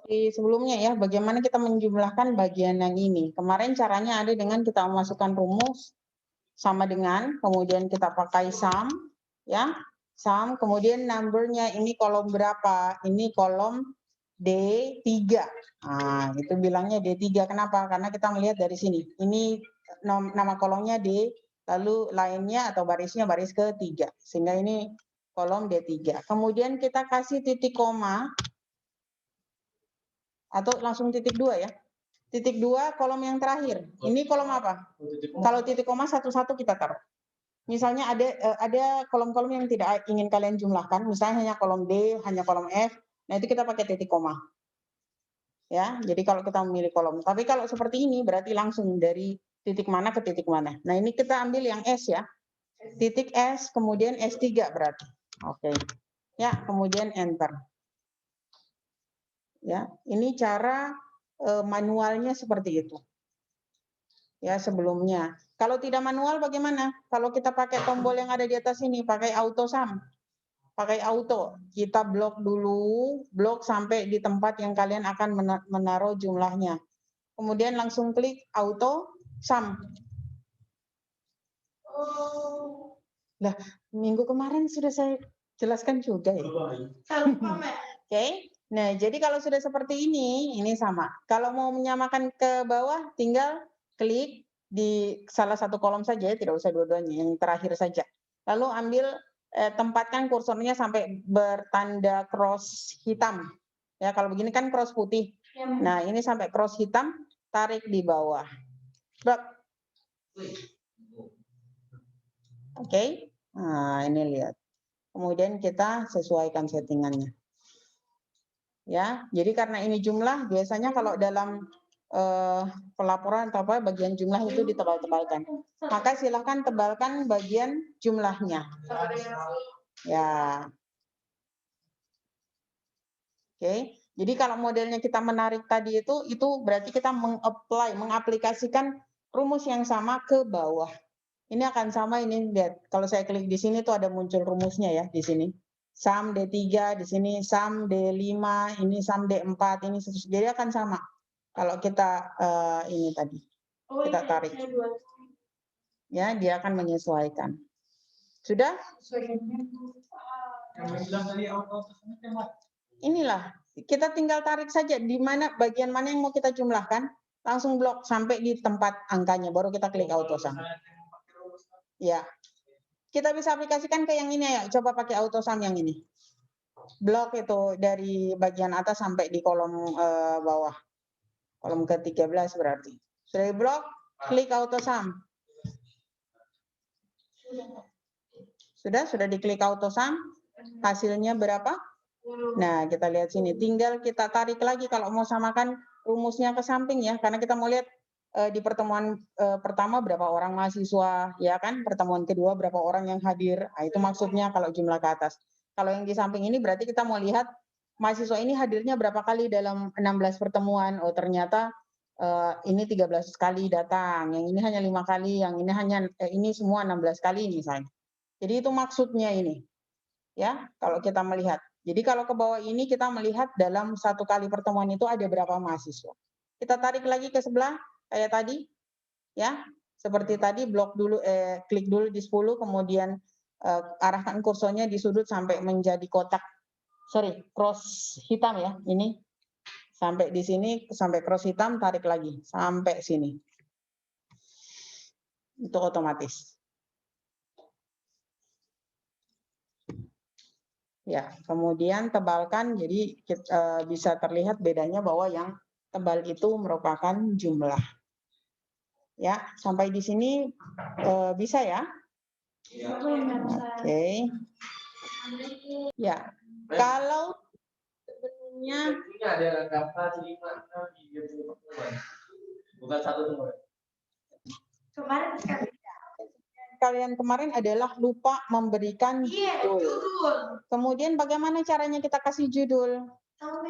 seperti sebelumnya ya, bagaimana kita menjumlahkan bagian yang ini. Kemarin caranya ada dengan kita memasukkan rumus sama dengan, kemudian kita pakai sum, ya, sum, kemudian numbernya ini kolom berapa? Ini kolom D3. Nah, itu bilangnya D3. Kenapa? Karena kita melihat dari sini. Ini nama kolomnya D, lalu lainnya atau barisnya baris ketiga. Sehingga ini kolom D3. Kemudian kita kasih titik koma, atau langsung titik 2 ya. Titik 2 kolom yang terakhir. Ini kolom apa? Kalau titik koma satu-satu kita taruh. Misalnya ada kolom-kolom yang tidak ingin kalian jumlahkan, misalnya hanya kolom D, hanya kolom F, nah itu kita pakai titik koma. Ya, jadi kalau kita memilih kolom. Tapi kalau seperti ini berarti langsung dari titik mana ke titik mana. Nah, ini kita ambil yang S ya. Titik S, kemudian S3 berarti. Oke. Ya, kemudian enter. Ya, ini cara manualnya seperti itu. Ya, sebelumnya. Kalau tidak manual bagaimana? Kalau kita pakai tombol yang ada di atas ini, pakai auto sum. Pakai auto. Kita blok dulu, blok sampai di tempat yang kalian akan menaruh jumlahnya. Kemudian langsung klik auto sum. Nah, minggu kemarin sudah saya jelaskan juga ya. Oke. Nah, jadi kalau sudah seperti ini sama. Kalau mau menyamakan ke bawah, tinggal klik di salah satu kolom saja, tidak usah dua-duanya, yang terakhir saja. Lalu ambil, tempatkan kursornya sampai bertanda cross hitam. Ya, kalau begini kan cross putih. Nah, ini sampai cross hitam, tarik di bawah. Oke. Nah, ini lihat. Kemudian kita sesuaikan settingannya. Ya, jadi karena ini jumlah, biasanya kalau dalam pelaporan atau apa bagian jumlah itu ditebal-tebalkan. Maka silakan tebalkan bagian jumlahnya. Ya. Oke. Jadi kalau modelnya kita menarik tadi itu berarti kita mengaplikasikan rumus yang sama ke bawah. Ini akan sama, ini lihat. Kalau saya klik di sini tuh ada muncul rumusnya ya di sini. Sum D3, di sini sum D5, ini sum D4, ini jadi akan sama. Kalau kita ini tadi, kita tarik. Ya, dia akan menyesuaikan. Sudah? Inilah, kita tinggal tarik saja di mana bagian mana yang mau kita jumlahkan, langsung blok sampai di tempat angkanya, baru kita klik auto sum. Ya. Kita bisa aplikasikan ke yang ini ya, coba pakai auto sum yang ini. Blok itu dari bagian atas sampai di kolom bawah. Kolom ke-13 berarti. Sudah di blok, klik auto sum. Sudah diklik auto sum, hasilnya berapa? Nah, kita lihat sini. Tinggal kita tarik lagi kalau mau samakan rumusnya ke samping ya, karena kita mau lihat di pertemuan pertama berapa orang mahasiswa, ya kan? Pertemuan kedua berapa orang yang hadir. Nah, itu maksudnya kalau jumlah ke atas. Kalau yang di samping ini berarti kita mau lihat mahasiswa ini hadirnya berapa kali dalam 16 pertemuan. Oh, ternyata ini 13 kali datang, yang ini hanya 5 kali, yang ini hanya ini semua 16 kali misalnya. Jadi itu maksudnya ini. Ya, kalau kita melihat. Jadi kalau ke bawah ini kita melihat dalam satu kali pertemuan itu ada berapa mahasiswa. Kita tarik lagi ke sebelah kayak tadi. Ya, seperti tadi blok dulu klik dulu di 10, kemudian arahkan kursornya di sudut sampai menjadi kotak. Sorry, cross hitam ya, ini. Sampai di sini, sampai cross hitam, tarik lagi sampai sini. Itu otomatis. Ya, kemudian tebalkan, jadi bisa terlihat bedanya bahwa yang tebal itu merupakan jumlah. Ya, sampai di sini bisa ya? Oke. Ya, kalau sebenarnya ada daftar 5 bukan satu semua. Kemarin kalian kemarin adalah lupa memberikan judul. Kemudian bagaimana caranya kita kasih judul?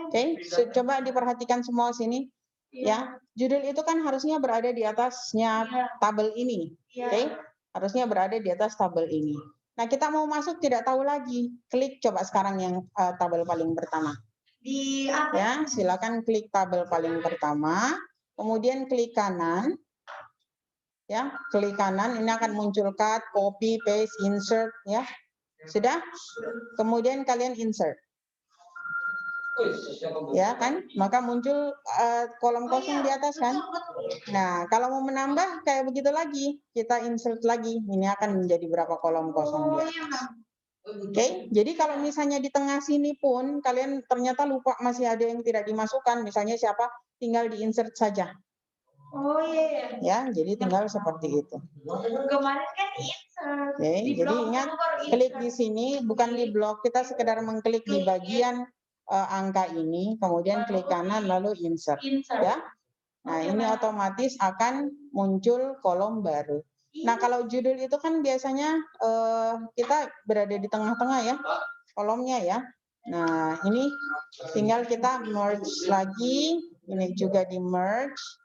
Oke, coba diperhatikan semua sini. Ya, judul itu kan harusnya berada di atasnya tabel ini. Oke, harusnya berada di atas tabel ini. Nah, kita mau masuk tidak tahu lagi. Klik coba sekarang yang tabel paling pertama. Ya, silakan klik tabel paling pertama, kemudian klik kanan. Ya, klik kanan ini akan muncul cut, copy, paste, insert ya. Sudah? Kemudian kalian insert. Ya kan? Maka muncul kolom kosong di atas kan? Nah, kalau mau menambah kayak begitu lagi, kita insert lagi. Ini akan menjadi berapa kolom kosong di atas. Oke, jadi kalau misalnya di tengah sini pun kalian ternyata lupa masih ada yang tidak dimasukkan, misalnya siapa, tinggal di insert saja. Oh iya. Ya, jadi tinggal seperti itu. Kemarin kan insert. Oke, jadi ingat klik di sini bukan di blok, kita sekedar mengklik di bagian angka ini, kemudian klik kanan lalu insert. Ya. Nah, ini otomatis akan muncul kolom baru. Nah, kalau judul itu kan biasanya kita berada di tengah-tengah ya, kolomnya ya. Nah, ini tinggal kita merge lagi, ini juga di merge.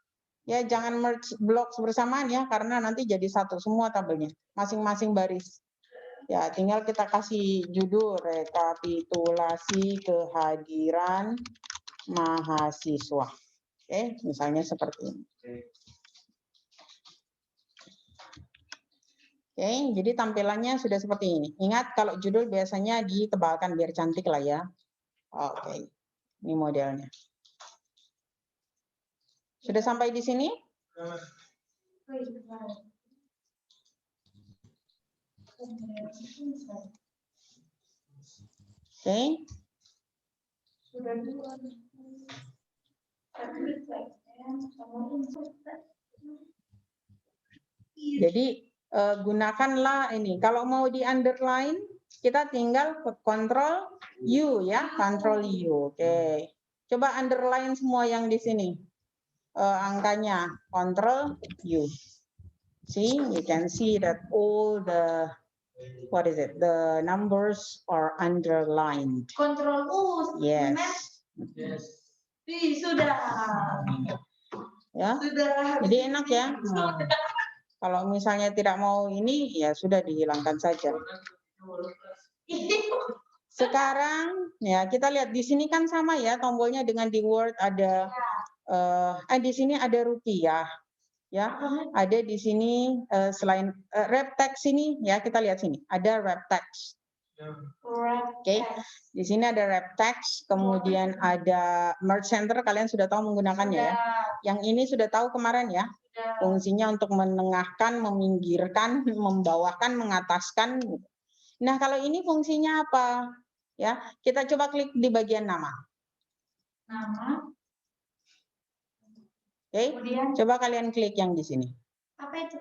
Ya, jangan merge blok bersamaan ya, karena nanti jadi satu semua tabelnya, masing-masing baris. Ya, tinggal kita kasih judul rekapitulasi kehadiran mahasiswa. Oke, misalnya seperti ini. Oke, jadi tampilannya sudah seperti ini. Ingat kalau judul biasanya ditebalkan biar cantik lah ya. Oke, ini modelnya. Sudah sampai di sini? Oke. Jadi gunakanlah ini. Kalau mau di underline, kita tinggal Ctrl U ya, Ctrl U. Oke. Coba underline semua yang di sini. Angkanya Ctrl U. See, you can see that all the the numbers are underlined. Ctrl U. Yes. Sudah. Ya. Sudah. Jadi enak ya. Kalau misalnya tidak mau ini, ya sudah dihilangkan saja. Sekarang ya kita lihat di sini kan sama ya tombolnya dengan di Word ada di sini ada rupiah ya. Ada di sini selain wrap text ini ya, kita lihat sini ada wrap text. Oke. Di sini ada wrap text, kemudian ada merge center, kalian sudah tahu menggunakannya ya. Yang ini sudah tahu kemarin ya. Fungsinya untuk menengahkan, meminggirkan, membawakan, mengataskan. Nah, kalau ini fungsinya apa? Ya, kita coba klik di bagian nama. Nama. Oke, coba kalian klik yang di sini. Apa itu?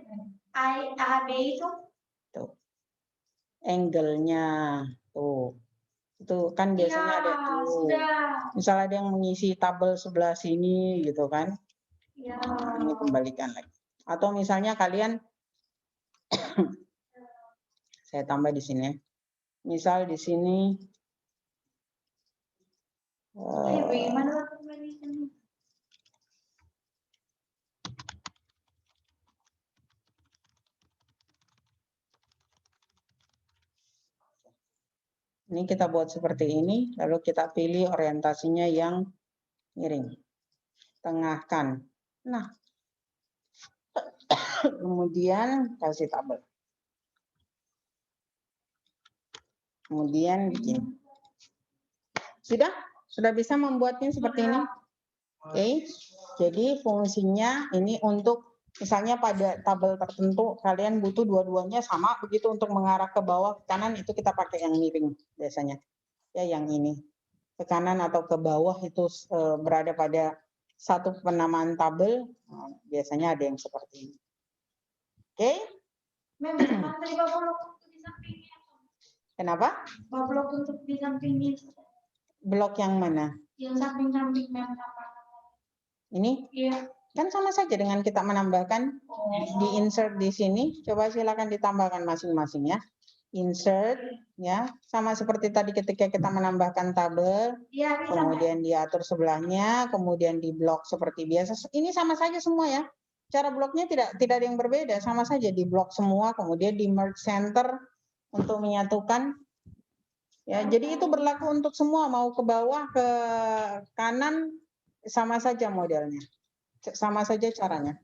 AB itu? Tuh. Angle-nya. Tuh. Itu kan biasanya Ya, ada tuh. sudah. Misal ada yang mengisi tabel sebelah sini gitu kan. Ya. Ini kembalikan lagi. Atau misalnya kalian saya tambah di sini. Misal di sini bagaimana kembalikan? Ini kita buat seperti ini, lalu kita pilih orientasinya yang miring. Tengahkan. Nah, kemudian kasih tabel. Kemudian bikin. Sudah? Sudah bisa membuatnya seperti ini? Oke. Jadi fungsinya ini untuk misalnya pada tabel tertentu kalian butuh dua-duanya sama begitu untuk mengarah ke bawah ke kanan, itu kita pakai yang miring biasanya. Ya, yang ini. Ke kanan atau ke bawah itu berada pada satu penamaan tabel, biasanya ada yang seperti ini. Oke? Kenapa? Blok untuk di sampingnya. Blok yang mana? Yang samping-samping. Ini? Iya. Kan sama saja dengan kita menambahkan di insert di sini. Coba silakan ditambahkan masing-masing ya. Insert ya, sama seperti tadi ketika kita menambahkan tabel, ya, kemudian diatur sebelahnya, kemudian di blok seperti biasa. Ini sama saja semua ya. Cara bloknya tidak ada yang berbeda, sama saja di blok semua, kemudian di merge center untuk menyatukan. Ya, jadi itu berlaku untuk semua, mau ke bawah, ke kanan, sama saja modelnya. Sama saja caranya.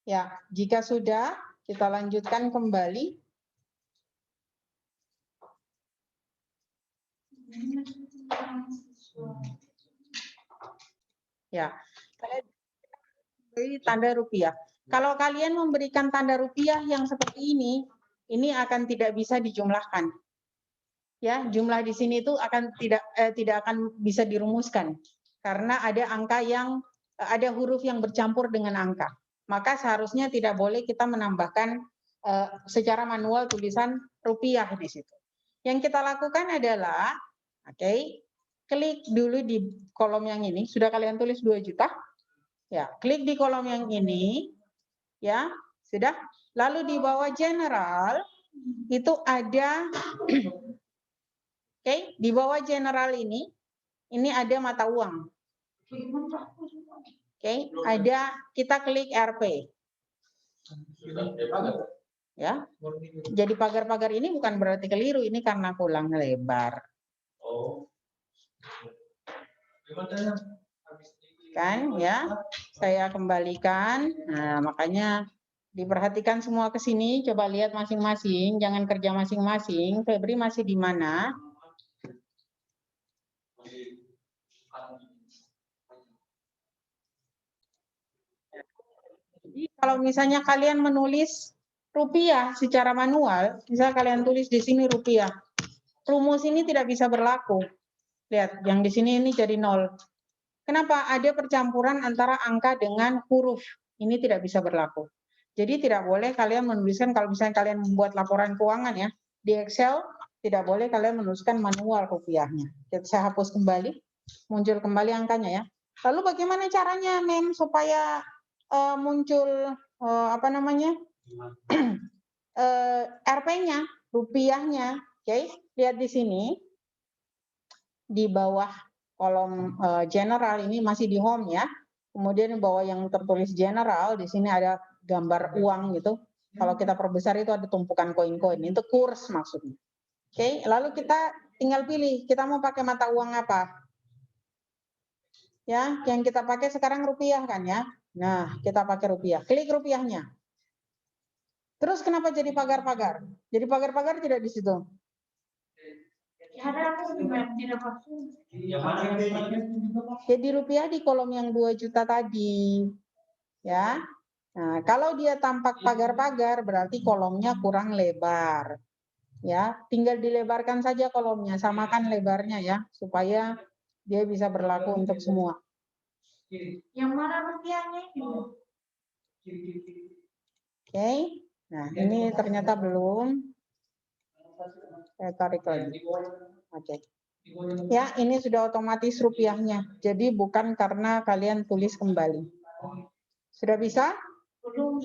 Ya, jika sudah, kita lanjutkan kembali. Ya, kalian beri tanda rupiah. Kalau kalian memberikan tanda rupiah yang seperti ini akan tidak bisa dijumlahkan. Ya, jumlah di sini itu akan tidak akan bisa dirumuskan karena ada angka yang ada huruf yang bercampur dengan angka. Maka seharusnya tidak boleh kita menambahkan secara manual tulisan rupiah di situ. Yang kita lakukan adalah, klik dulu di kolom yang ini. Sudah kalian tulis 2 juta? Ya, klik di kolom yang ini, ya, sudah. Lalu di bawah general itu ada, di bawah general ini ada mata uang. Ada, kita klik RP. Ya, jadi pagar-pagar ini bukan berarti keliru, ini karena kurang lebar. Kan ya, saya kembalikan. Nah, makanya diperhatikan semua ke sini, coba lihat masing-masing, jangan kerja masing-masing. Febri masih di mana? Jadi kalau misalnya kalian menulis rupiah secara manual, misal kalian tulis di sini rupiah, rumus ini tidak bisa berlaku. Lihat, yang di sini ini jadi 0. Kenapa? Ada percampuran antara angka dengan huruf. Ini tidak bisa berlaku. Jadi tidak boleh kalian menuliskan, kalau misalnya kalian membuat laporan keuangan ya, di Excel, tidak boleh kalian menuliskan manual rupiahnya. Saya hapus kembali, muncul kembali angkanya ya. Lalu bagaimana caranya, Mem, supaya muncul RP-nya, rupiahnya. Lihat di sini, di bawah kolom general ini masih di home ya. Kemudian di bawah yang tertulis general, di sini ada gambar uang gitu. Kalau kita perbesar itu ada tumpukan koin-koin. Itu kurs maksudnya. Lalu kita tinggal pilih, kita mau pakai mata uang apa? Ya, yang kita pakai sekarang rupiah kan ya. Nah, kita pakai rupiah. Klik rupiahnya. Terus kenapa jadi pagar-pagar? Jadi pagar-pagar tidak di situ. Jadi rupiah di kolom yang 2 juta tadi. Ya. Nah, kalau dia tampak pagar-pagar berarti kolomnya kurang lebar. Ya, tinggal dilebarkan saja kolomnya, samakan lebarnya ya, supaya dia bisa berlaku untuk semua. Yang mana rupiahnya itu? Nah ini ternyata belum. Saya tarik lagi. Ya, ini sudah otomatis rupiahnya. Jadi bukan karena kalian tulis kembali. Sudah bisa? Belum.